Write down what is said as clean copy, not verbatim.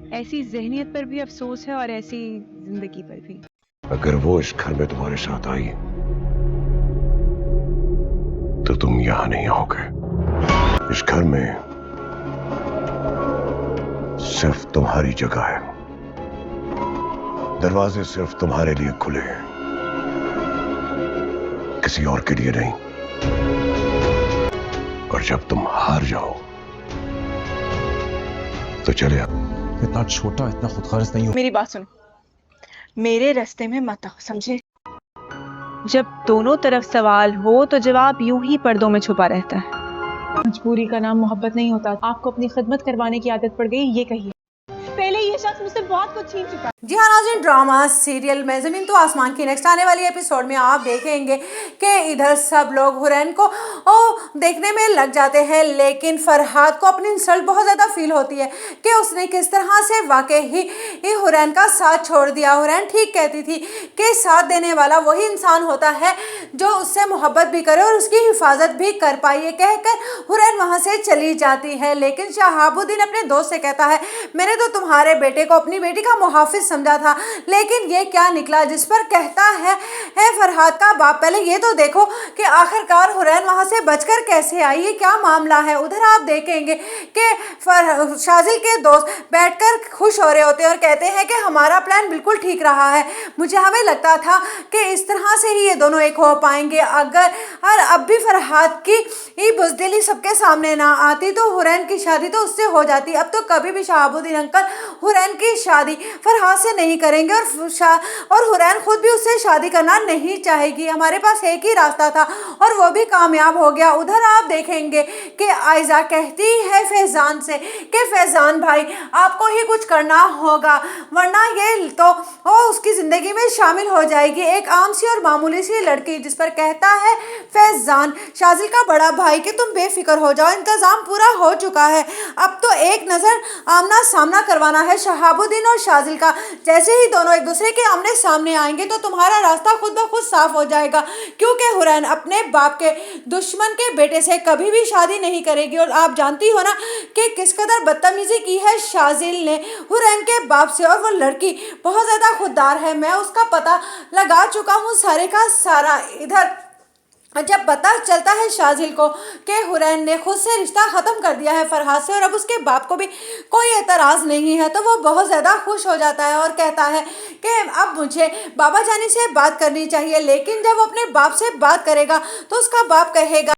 ऐसी ज़हनियत पर भी अफसोस है और ऐसी ज़िंदगी पर भी। अगर वो इस घर में तुम्हारे साथ आई तो तुम यहां नहीं आओगे। इस घर में सिर्फ तुम्हारी जगह है, दरवाजे सिर्फ तुम्हारे लिए खुले हैं, किसी और के लिए नहीं। और जब तुम हार जाओ तो चले आओ। इतना छोटा, इतना खुदगर्ज नहीं हो। मेरी बात सुन, मेरे रास्ते में मत आओ, समझे? जब दोनों तरफ सवाल हो तो जवाब यूं ही पर्दों में छुपा रहता है। मजबूरी का नाम मोहब्बत नहीं होता। आपको अपनी खिदमत करवाने की आदत पड़ गई, ये कहिए। पहले ये शख्स मुझसे बहुत कुछ छीन चुका है। जी हाँ नाज़रीन, ड्रामा सीरियल में ज़मीन तो आसमान की नेक्स्ट आने वाली एपिसोड में आप देखेंगे कि इधर सब लोग हुरैन को देखने में लग जाते हैं, लेकिन फरहाद को अपनी इंसल्ट बहुत ज़्यादा फील होती है कि उसने किस तरह से वाकई ही हुरैन का साथ छोड़ दिया। हुरैन ठीक कहती थी कि साथ देने वाला वही इंसान होता है जो उससे मोहब्बत भी करे और उसकी हिफाजत भी कर पाए। ये कहकर हुरैन वहाँ से चली जाती है, लेकिन शहाबुद्दीन अपने दोस्त से कहता है, मैंने तो तुम्हारे बेटे को अपनी बेटी का मुहाफिज समझा था, लेकिन ये क्या निकला। जिस पर कहता है फरहाद का बाप, पहले ये तो देखो कि आखिरकार हुरैन वहां से बचकर कैसे आई, ये क्या मामला है। उधर आप देखेंगे कि शाजिल के दोस्त बैठकर खुश हो रहे होते हैं और कहते हैं कि हमारा प्लान बिल्कुल ठीक रहा है, हमें लगता था कि इस तरह से ही ये दोनों एक हो पाएंगे। अगर और अब भी फरहाद की बुज़दिली सबके सामने ना आती तो हुरैन की शादी तो उससे हो जाती। अब तो कभी भी शहाबुद्दीन अंकल हुरैन की शादी फरहाद से नहीं करेंगे और हुरैन खुद भी उससे शादी करना नहीं चाहेगी। हमारे पास एक ही रास्ता था और वो भी कामयाब हो गया। उधर आप देखेंगे कि आयजा कहती है फैजान से कि फैजान भाई आपको ही कुछ करना होगा, वरना ये तो उसकी ज़िंदगी में शामिल हो जाएगी एक आम सी और मामूली सी लड़की। जिस पर कहता है फैजान, शाजिल का बड़ा भाई, कि तुम बेफिक्र हो जाओ, इंतज़ाम पूरा हो चुका है, अब तो एक नज़र आमना सामना करवाना है शहाबुद्दीन और शाजिल का। जैसे ही दोनों एक दूसरे के आमने सामने आएंगे तो तुम्हारा रास्ता खुद ब खुद साफ हो जाएगा, क्योंकि हुरैन अपने बाप के दुश्मन के बेटे से कभी भी शादी नहीं करेगी। और आप जानती हो ना कि किस कदर बदतमीजी की है शाजिल ने हुरैन के बाप से, और वो लड़की बहुत ज़्यादा खुददार है, मैं उसका पता लगा चुका हूँ सारे का सारा। इधर जब पता चलता है शाजिल को कि हुरैन ने खुद से रिश्ता ख़त्म कर दिया है फरहाद से और अब उसके बाप को भी कोई एतराज़ नहीं है, तो वो बहुत ज़्यादा खुश हो जाता है और कहता है कि अब मुझे बाबा जानी से बात करनी चाहिए। लेकिन जब वो अपने बाप से बात करेगा तो उसका बाप कहेगा